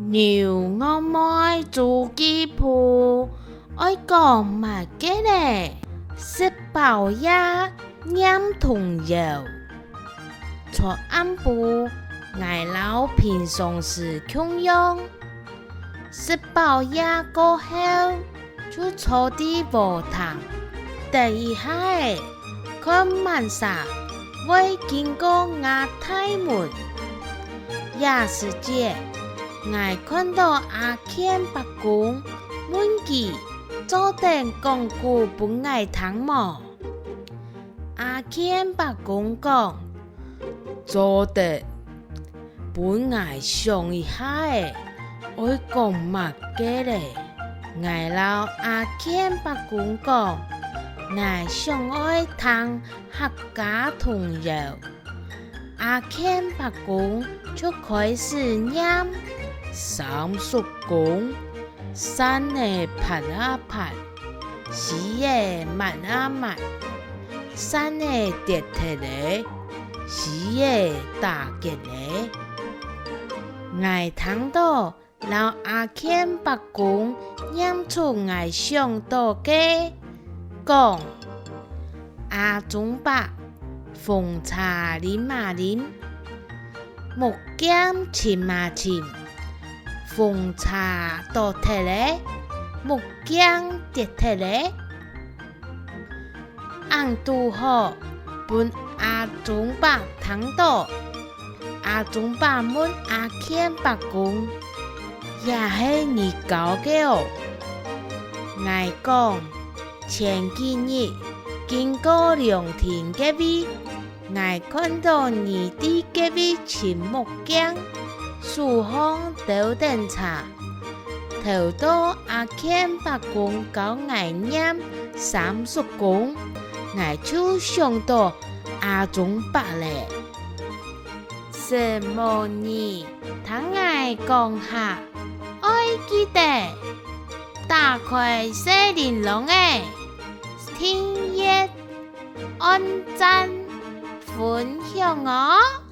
牛我妹煮鸡脯，爱讲嘛嘅咧，食饱呀飲同油。做暗部，挨老平常時共用，食飽呀過後就坐啲無糖。第一下看晚上會經過亞太門，也是節。我看到阿健伯公問佢做定講古本我聽無？阿健伯公講做定本我想一下誒，我講乜嘅咧？我老阿健伯公講，我想愛聽客家童謠。阿健伯公就開始念。三叔公，山嘅爬啊爬，水嘅漫啊漫，山嘅跌鐵咧，水嘅打結咧。我聽到老阿健伯公念出我想到嘅，講阿中伯奉茶啉啊啉，木劍침啊침奉茶倒鐵咧，木匠跌鐵咧，俺拄好本阿中伯聽到，阿中伯問阿健伯公，也係你教嘅哦。我講前幾日經過涼亭嘅位，我看到你啲嘅位前木匠。樹方倒定茶，頭到阿健伯公教我念三叔公，我就想到阿中伯咧。什麼呢？聽我講下，愛記得打開小鈴鐺誒，訂閱、按讚、分享哦。